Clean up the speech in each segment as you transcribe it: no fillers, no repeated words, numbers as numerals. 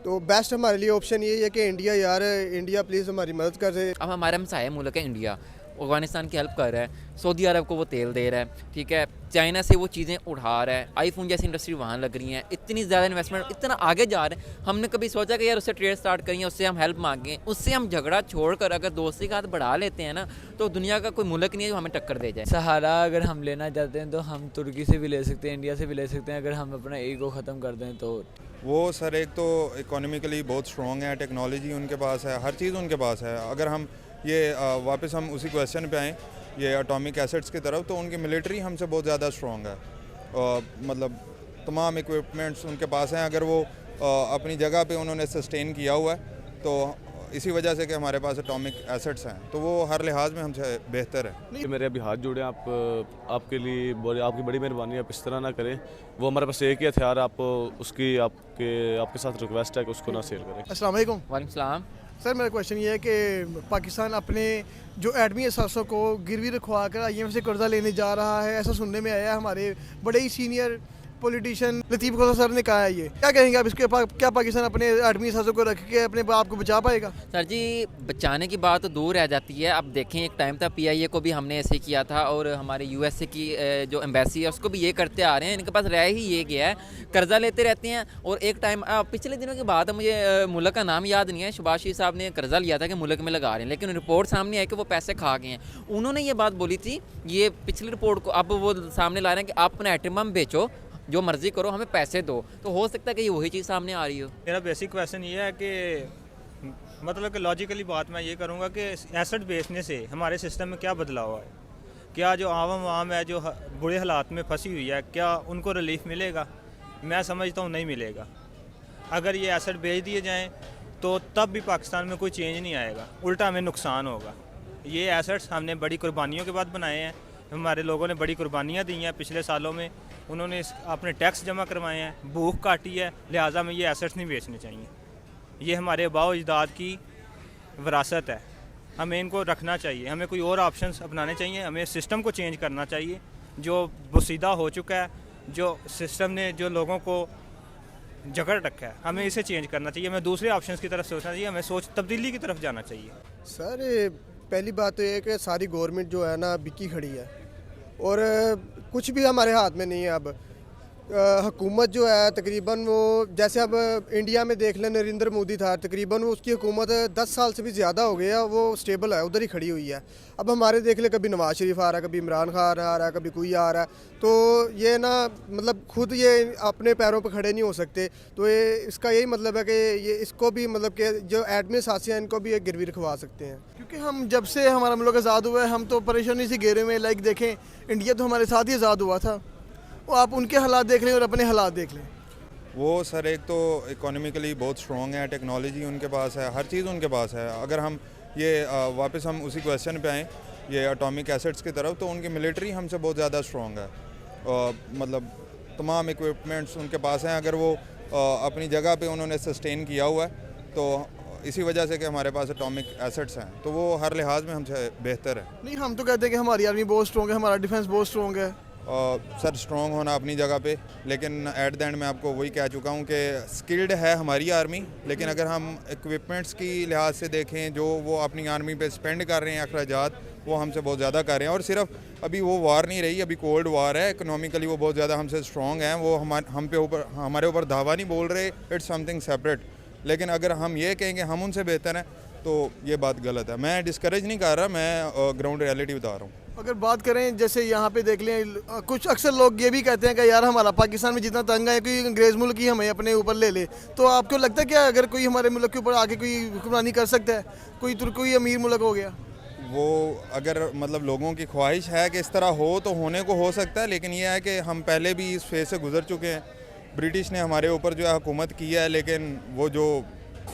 तो बेस्ट हमारे लिए ऑप्शन ये है कि इंडिया, यार इंडिया प्लीज़ हमारी मदद कर दे। अब हमारे हमसाया मुल्क है इंडिया, अफ़गानिस्तान की हेल्प कर रहा है, सऊदी अरब को वो तेल दे रहा है, ठीक है, चाइना से वो चीज़ें उठा रहा है, आईफोन जैसी इंडस्ट्री वहाँ लग रही हैं, इतनी ज़्यादा इन्वेस्टमेंट, इतना आगे जा रहे हैं। हमने कभी सोचा कि यार उससे ट्रेड स्टार्ट करें, उससे हम हेल्प मांगें, उससे हम झगड़ा छोड़कर अगर दोस्ती का हाथ बढ़ा लेते हैं ना, तो दुनिया का कोई मुल्क नहीं है जो हमें टक्कर दे जाए। सहारा अगर हम लेना चाहते हैं तो हम तुर्की से भी ले सकते हैं, इंडिया से भी ले सकते हैं, अगर हम अपना ईगो ख़त्म कर दें तो। वो सर एक तो इकोनॉमिकली बहुत स्ट्रॉन्ग है, टेक्नोलॉजी उनके पास है, हर चीज़ उनके पास है। अगर हम ये वापस हम उसी क्वेश्चन पे आएँ, ये एटॉमिक एसेट्स की तरफ, तो उनकी मिलिट्री हमसे बहुत ज़्यादा स्ट्रॉन्ग है। मतलब तमाम इक्विपमेंट्स उनके पास हैं। अगर वो अपनी जगह पे उन्होंने सस्टेन किया हुआ है तो इसी वजह से कि हमारे पास एटॉमिक एसेट्स हैं, तो वो हर लिहाज में हमसे बेहतर है। मेरे अभी हाथ जोड़े, आप आपके लिए आपकी बड़ी मेहरबानी, आप इस तरह ना करें। वो हमारे पास एक ही हथियार, आप उसकी आपके साथ रिक्वेस्ट है कि उसको ना सेल करें। अस्सलाम वालेकुम। वालेकुम सलाम। सर मेरा क्वेश्चन ये है कि पाकिस्तान अपने जो एटमी असासों को गिरवी रखवा कर IMF से कर्जा लेने जा रहा है, ऐसा सुनने में आया है। हमारे बड़े ही सीनियर पॉलिटिशियन लतीफ़ खोसा सर ने कहा है, ये क्या कहेंगे आप इसके? क्या पाकिस्तान अपने एटमी असासों को रख के अपने आप को बचा पाएगा? सर जी, बचाने की बात तो दूर रह जाती है। अब देखें, एक टाइम था PIA को भी हमने ऐसे किया था, और हमारे USA की जो एम्बेसी है उसको भी ये करते आ रहे हैं। इनके पास रह ही ये गया है, कर्जा लेते रहते हैं। और एक टाइम पिछले दिनों की बात है, मुझे मुल्क का नाम याद नहीं है, शहबाज शरीफ साहब ने कर्जा लिया था कि मुल्क में लगा रहे हैं, लेकिन रिपोर्ट सामने आई कि वो पैसे खा गए हैं। उन्होंने ये बात बोली थी, ये पिछली रिपोर्ट को अब वो सामने ला रहे हैं कि आप अपना एटम बम बेचो, जो मर्जी करो, हमें पैसे दो। तो हो सकता है कि ये वही चीज़ सामने आ रही हो। मेरा बेसिक क्वेश्चन ये है कि मतलब कि लॉजिकली बात मैं ये करूँगा कि एसेट बेचने से हमारे सिस्टम में क्या बदलाव है? क्या जो आवाम है जो बुरे हालात में फंसी हुई है, क्या उनको रिलीफ मिलेगा? मैं समझता हूँ नहीं मिलेगा। अगर ये एसेट बेच दिए जाएँ तो तब भी पाकिस्तान में कोई चेंज नहीं आएगा, उल्टा हमें नुकसान होगा। ये एसेट्स हमने बड़ी कुर्बानियों के बाद बनाए हैं, हमारे लोगों ने बड़ी कुर्बानियाँ दी हैं पिछले सालों में, उन्होंने अपने टैक्स जमा करवाए हैं, भूख काटी है, लिहाजा हमें ये एसेट्स नहीं बेचने चाहिए। ये हमारे आबाओ अजदाद की विरासत है, हमें इनको रखना चाहिए। हमें कोई और ऑप्शंस अपनाने चाहिए, हमें सिस्टम को चेंज करना चाहिए। जो बोसीदा हो चुका है, जो सिस्टम ने जो लोगों को जकड़ रखा है, हमें इसे चेंज करना चाहिए। हमें दूसरे ऑप्शंस की तरफ सोचना चाहिए, हमें सोच तब्दीली की तरफ जाना चाहिए। सर पहली बात तो ये है कि सारी गवर्नमेंट जो है ना बिकी खड़ी है, और कुछ भी हमारे हाथ में नहीं है। अब हुकूमत जो है तकरीबन वो, जैसे अब इंडिया में देख लें, नरेंद्र मोदी था, तकरीबन वो उसकी हुकूमत 10 साल से भी ज़्यादा हो गया, वो स्टेबल है, उधर ही खड़ी हुई है। अब हमारे देख ले, कभी नवाज शरीफ आ रहा है, कभी इमरान खान आ रहा है, कभी कोई आ रहा है, तो ये ना मतलब खुद ये अपने पैरों पर खड़े नहीं हो सकते। तो ये इसका यही मतलब है कि ये इसको भी मतलब कि जो एडमिन साथी हैं इनको भी एक गिरवी रखवा सकते हैं, क्योंकि हम जब से हमारा मुल्क आज़ाद हुआ है हम तो परेशानी से घेरे में। लाइक देखें, इंडिया तो हमारे साथ ही आज़ाद हुआ था, वो आप उनके हालात देख लें और अपने हालात देख लें। वो सर एक तो इकोनॉमिकली बहुत स्ट्रॉन्ग है, टेक्नोलॉजी उनके पास है, हर चीज़ उनके पास है। अगर हम ये वापस हम उसी क्वेश्चन पे आएँ, ये एटॉमिक एसेट्स की तरफ, तो उनकी मिलिट्री हमसे बहुत ज़्यादा स्ट्रॉन्ग है। मतलब तमाम इक्विपमेंट्स उनके पास हैं। अगर वो अपनी जगह पे उन्होंने सस्टेन किया हुआ है, तो इसी वजह से कि हमारे पास एटॉमिक एसेट्स हैं, तो वो हर लिहाज में हमसे बेहतर है। नहीं, हम तो कहते हैं कि हमारी आर्मी बहुत स्ट्रॉन्ग है, हमारा डिफेंस बहुत स्ट्रॉन्ग है। सर स्ट्रॉन्ग होना अपनी जगह पे, लेकिन एट द एंड मैं आपको वही कह चुका हूँ कि स्किल्ड है हमारी आर्मी, लेकिन अगर हम इक्विपमेंट्स की लिहाज से देखें, जो वो अपनी आर्मी पे स्पेंड कर रहे हैं अखराजात, वो हमसे बहुत ज़्यादा कर रहे हैं। और सिर्फ अभी वो वार नहीं रही, अभी कोल्ड वार है, इकोनॉमिकली वो बहुत ज़्यादा हमसे स्ट्रॉन्ग हैं। वो हमारे ऊपर धावा नहीं बोल रहे, इट्स समथिंग सेपरेट। लेकिन अगर हम ये कहेंगे हम उनसे बेहतर हैं, तो ये बात गलत है। मैं डिस्करेज नहीं कर रहा, मैं ग्राउंड रियलिटी बता रहा हूँ। अगर बात करें, जैसे यहाँ पे देख लें, कुछ अक्सर लोग ये भी कहते हैं कि यार हमारा पाकिस्तान में जितना तंग है, कोई अंग्रेज़ मुल्क ही हमें अपने ऊपर ले ले। तो आपको लगता है क्या अगर कोई हमारे मुल्क के ऊपर आके कोई हुक्मरानी कर सकता है, कोई अमीर मुल्क हो गया? वो अगर मतलब लोगों की ख्वाहिश है कि इस तरह हो, तो होने को हो सकता है, लेकिन ये है कि हम पहले भी इस फेज से गुजर चुके हैं। ब्रिटिश ने हमारे ऊपर जो है हुकूमत की है, लेकिन वो जो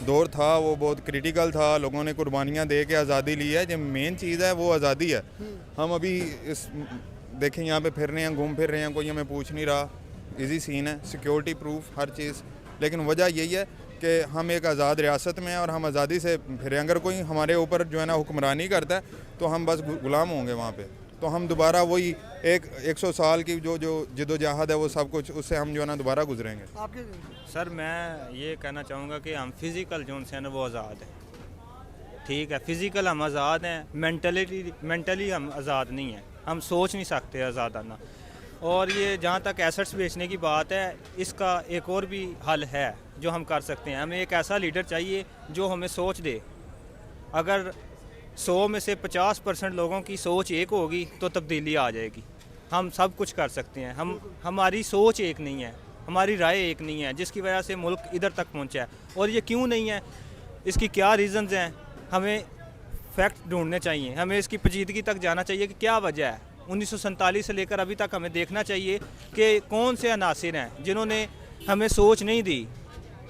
दौर था वो बहुत क्रिटिकल था, लोगों ने कुर्बानियाँ दे के आज़ादी ली है। जो मेन चीज़ है वो आज़ादी है। हम अभी इस देखें यहाँ पे फिर रहे हैं, घूम फिर रहे हैं, कोई हमें पूछ नहीं रहा, इजी सीन है, सिक्योरिटी प्रूफ हर चीज़। लेकिन वजह यही है कि हम एक आज़ाद रियासत में हैं और हम आज़ादी से फिर, अगर कोई हमारे ऊपर जो है ना हुक्मरानी करता है, तो हम बस गुलाम होंगे वहाँ पे। तो हम दोबारा वही 100 साल की जो जिदोजहद है वो सब कुछ उससे हम जो है ना दोबारा गुजरेंगे। आपके सर मैं ये कहना चाहूँगा कि हम फिज़िकल जोन से हैं ना वो आज़ाद हैं, ठीक है, फिज़िकल हम आज़ाद हैं, मेंटली हम आज़ाद नहीं हैं, हम सोच नहीं सकते आज़ादाना। और ये जहाँ तक एसेट्स बेचने की बात है, इसका एक और भी हल है जो हम कर सकते हैं। हमें एक ऐसा लीडर चाहिए जो हमें सोच दे। अगर 100 में से 50% लोगों की सोच एक होगी तो तब्दीली आ जाएगी। हम सब कुछ कर सकते हैं। हमारी सोच एक नहीं है, हमारी राय एक नहीं है, जिसकी वजह से मुल्क इधर तक पहुंचा है। और ये क्यों नहीं है, इसकी क्या रीज़न्स हैं, हमें फैक्ट ढूंढने चाहिए, हमें इसकी पेचीदगी तक जाना चाहिए कि क्या वजह है। 1947 से लेकर अभी तक हमें देखना चाहिए कि कौन से अनासिर हैं जिन्होंने हमें सोच नहीं दी,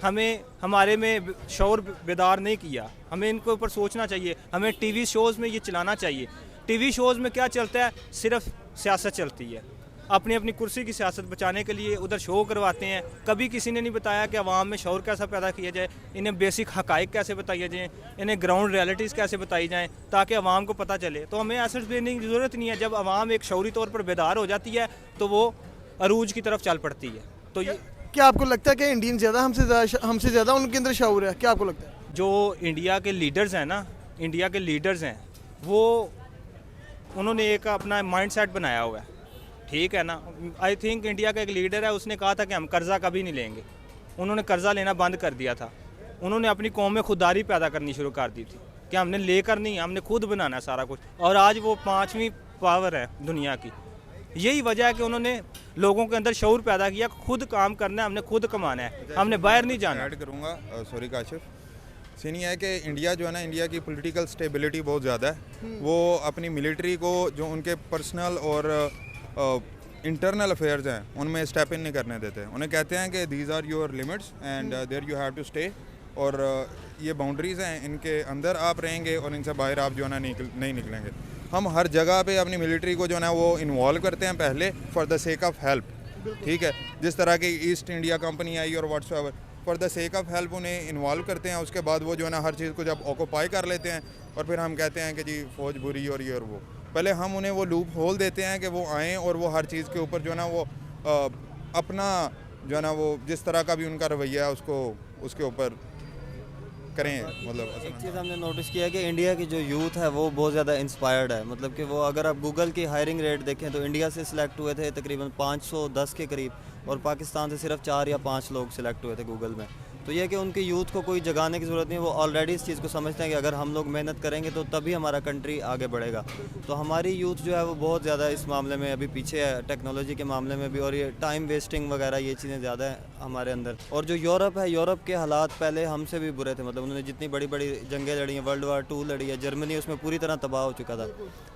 हमें हमारे में शौर बेदार नहीं किया। हमें इनके ऊपर सोचना चाहिए। हमें टीवी शोज़ में ये चलाना चाहिए। टीवी शोज़ में क्या चलता है, सिर्फ सियासत चलती है। अपनी अपनी कुर्सी की सियासत बचाने के लिए उधर शो करवाते हैं। कभी किसी ने नहीं बताया कि अवाम में शौर कैसा पैदा किया जाए, इन्हें बेसिक हकाइक कैसे बताए जाएँ, इन्हें ग्राउंड रियलिटीज़ कैसे बताई जाएँ ताकि अवाम को पता चले। तो हमें एसेट्स देने की ज़रूरत नहीं है। जब अवाम एक शौरी तौर पर बेदार हो जाती है तो वो अरूज की तरफ चल पड़ती है। तो ये क्या आपको लगता है कि इंडियन ज़्यादा हमसे ज़्यादा उनके अंदर शऊर है? क्या आपको लगता है? जो इंडिया के लीडर्स हैं ना, इंडिया के लीडर्स हैं, वो उन्होंने एक अपना माइंडसेट बनाया हुआ है, ठीक है ना। आई थिंक इंडिया का एक लीडर है, उसने कहा था कि हम कर्ज़ा कभी नहीं लेंगे। उन्होंने कर्ज़ा लेना बंद कर दिया था। उन्होंने अपनी कौम में खुददारी पैदा करनी शुरू कर दी थी कि हमने लेकर नहीं, हमने खुद बनाना है सारा कुछ। और आज वो 5वीं पावर है दुनिया की। यही वजह है कि उन्होंने लोगों के अंदर शऊर पैदा किया, खुद काम करना है, हमने खुद कमाना है, हमने बाहर नहीं जाना। ऐड करूँगा, सॉरी काशिफ, सीन ये है कि इंडिया जो है ना, इंडिया की पॉलिटिकल स्टेबिलिटी बहुत ज़्यादा है। वो अपनी मिलिट्री को जो उनके पर्सनल और इंटरनल अफेयर्स हैं उनमें स्टेप इन नहीं करने देते। उन्हें कहते हैं कि these are your limits and there you have to stay, और ये बाउंड्रीज़ हैं, इनके अंदर आप रहेंगे और इनसे बाहर आप जो है ना नहीं निकलेंगे। हम हर जगह पे अपनी मिलिट्री को जो है ना वो इन्वॉल्व करते हैं पहले for the sake of help, ठीक है। जिस तरह की ईस्ट इंडिया कंपनी आई और whatsoever, for the sake of help उन्हें इन्वॉल्व करते हैं। उसके बाद वो जो है ना हर चीज़ को जब ऑक्यूपाई कर लेते हैं और फिर हम कहते हैं कि जी फ़ौज बुरी और ये और वो। पहले हम उन्हें वो लूप होल देते हैं कि वो आएँ और वो हर चीज़ के ऊपर जो है ना वो अपना जो है ना वो जिस तरह का भी उनका रवैया है उसको उसके ऊपर करें। मतलब एक चीज़ हमने नोटिस किया है कि इंडिया की जो यूथ है वो बहुत ज़्यादा इंस्पायर्ड है। मतलब कि वो अगर आप गूगल की हायरिंग रेट देखें तो इंडिया से सिलेक्ट हुए थे तकरीबन 510 के करीब, और पाकिस्तान से सिर्फ 4 या 5 लोग सिलेक्ट हुए थे गूगल में। तो ये कि उनकी यूथ को कोई जगाने की ज़रूरत नहीं, वो ऑलरेडी इस चीज़ को समझते हैं कि अगर हम लोग मेहनत करेंगे तो तभी हमारा कंट्री आगे बढ़ेगा। तो हमारी यूथ जो है वो बहुत ज़्यादा इस मामले में अभी पीछे है, टेक्नोलॉजी के मामले में भी, और ये टाइम वेस्टिंग वगैरह ये चीज़ें ज़्यादा है हमारे अंदर। और जो यूरोप है, यूरोप के हालात पहले हमसे भी बुरे थे। मतलब उन्होंने जितनी बड़ी बड़ी जंगें लड़ी हैं, World War II लड़ी है, जर्मनी उसमें पूरी तरह तबाह हो चुका था,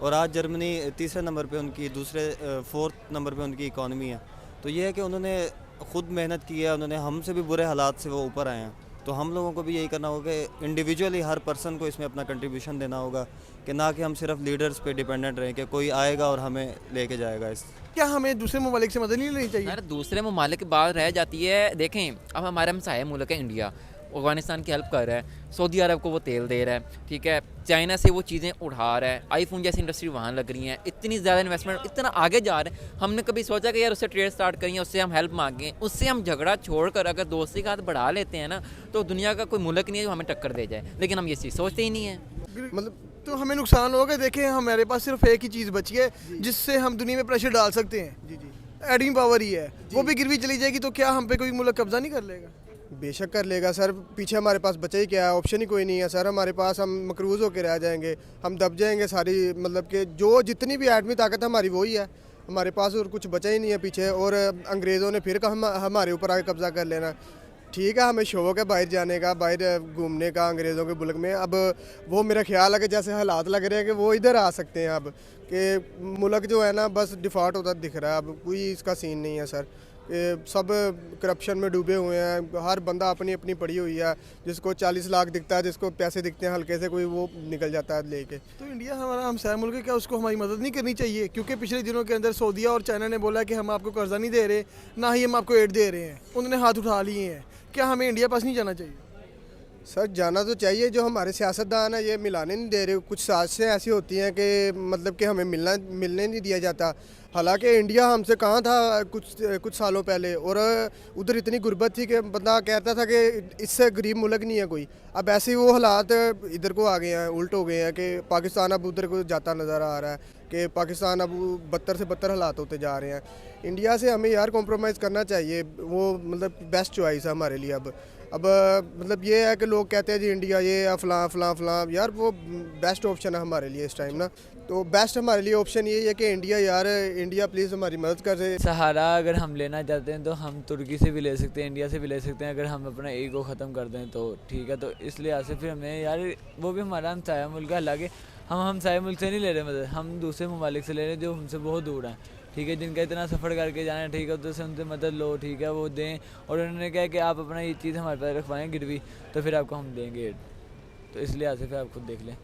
और आज जर्मनी 3रे नंबर पर उनकी, 4th नंबर पर उनकी इकॉनमी है। तो ये है कि उन्होंने खुद मेहनत की है, उन्होंने हमसे भी बुरे हालात से वो ऊपर आए हैं। तो हम लोगों को भी यही करना होगा कि इंडिविजुअली हर पर्सन को इसमें अपना कंट्रीब्यूशन देना होगा, कि ना कि हम सिर्फ लीडर्स पे डिपेंडेंट रहें कि कोई आएगा और हमें लेके जाएगा। इस क्या हमें दूसरे ममालिक से मदद नहीं लेनी चाहिए? यार दूसरे ममालिक की बात रह जाती है। देखें, अब हमारे हमसाया मुल्क है इंडिया, अफगानिस्तान की हेल्प कर रहा है, सऊदी अरब को वो तेल दे रहा है, ठीक है, चाइना से वो चीज़ें उठा रहा है, आईफोन जैसी इंडस्ट्री वहाँ लग रही हैं, इतनी ज़्यादा इन्वेस्टमेंट, इतना आगे जा रहे हैं। हमने कभी सोचा कि यार उससे ट्रेड स्टार्ट करें, उससे हम हेल्प मांगें, उससे हम झगड़ा छोड़कर अगर दोस्ती का हाथ बढ़ा लेते हैं ना, तो दुनिया का कोई मुल्क नहीं है जो हमें टक्कर दे जाए। लेकिन हम ये चीज़ सोचते ही नहीं है। मतलब तो हमें नुकसान होगा। देखें, हमारे पास सिर्फ एक ही चीज़ बची है जिससे हम दुनिया में प्रेशर डाल सकते हैं। जी जी, एडिंग पावर ही है। वो भी गिरवी चली जाएगी तो क्या हम पे कोई मुल्क कब्जा नहीं कर लेगा? बेशक कर लेगा सर। पीछे हमारे पास बचा ही क्या है? ऑप्शन ही कोई नहीं है सर हमारे पास। हम मकरूज़ होकर रह जाएंगे, हम दब जाएंगे सारी। मतलब कि जो जितनी भी एटमी ताकत हमारी वही है हमारे पास, और कुछ बचा ही नहीं है पीछे। और अंग्रेज़ों ने फिर हमारे ऊपर आगे कब्जा कर लेना। ठीक है, हमें शौक़ है बाहर जाने का, बाहर घूमने का अंग्रेज़ों के मुल्क में। अब वो मेरा ख्याल है कि जैसे हालात लग रहे हैं कि वो इधर आ सकते हैं। अब कि मुल्क जो है ना बस डिफ़ॉल्ट होता दिख रहा है। अब कोई इसका सीन नहीं है सर। सब करप्शन में डूबे हुए हैं। हर बंदा अपनी अपनी पड़ी हुई है। जिसको 40 लाख दिखता है, जिसको पैसे दिखते हैं हल्के से, कोई वो निकल जाता है लेके। तो इंडिया हमारा हमसाया मुल्क है, क्या उसको हमारी मदद नहीं करनी चाहिए? क्योंकि पिछले दिनों के अंदर सऊदीया और चाइना ने बोला कि हम आपको कर्जा नहीं दे रहे, ना ही हम आपको एड दे रहे हैं। उन्होंने हाथ उठा लिए हैं। क्या हमें इंडिया पास नहीं जाना चाहिए? सर जाना तो चाहिए, जो हमारे सियासतदान है ये मिलाने नहीं दे रहे। कुछ साजिशें ऐसी होती हैं कि मतलब कि हमें मिलने नहीं दिया जाता। हालांकि इंडिया हमसे कहाँ था कुछ सालों पहले, और उधर इतनी गुर्बत थी कि बंदा कहता था कि इससे गरीब मुल्क नहीं है कोई। अब ऐसे ही वो हालात इधर को आ गए हैं, उल्ट हो गए हैं कि पाकिस्तान अब उधर को जाता नज़र आ रहा है कि पाकिस्तान अब बदतर से बदतर हालात होते जा रहे हैं। इंडिया से हमें यार कॉम्प्रोमाइज़ करना चाहिए, वो मतलब बेस्ट चॉइस है हमारे लिए। अब मतलब ये है कि लोग कहते हैं जी इंडिया ये है फ़लाँ फ़लाँ फ़लाँ, यार वो बेस्ट ऑप्शन है हमारे लिए इस टाइम ना। तो बेस्ट हमारे लिए ऑप्शन ये है कि इंडिया, यार इंडिया प्लीज़ हमारी मदद कर दे। सहारा अगर हम लेना चाहते हैं तो हम तुर्की से भी ले सकते हैं, इंडिया से भी ले सकते हैं, अगर हम अपना ईगो ख़त्म कर दें तो ठीक है। तो इस लिहाज से फिर हमें यार वो भी हमारा हमसाया मुल्क है, हालांकि हम हमसाया मुल्क से नहीं ले रहे मदद, हम दूसरे ममालिक से ले रहे हैं जो हमसे बहुत दूर हैं, ठीक है, जिनका इतना सफ़र करके जाना है, ठीक है, तो उनसे मदद लो, ठीक है, वो दें। और उन्होंने कहा कि आप अपना ये चीज़ हमारे पास रखवाएं गिरवी, तो फिर आपको हम देंगे। तो इस लिहाज से फिर आप खुद देख लें।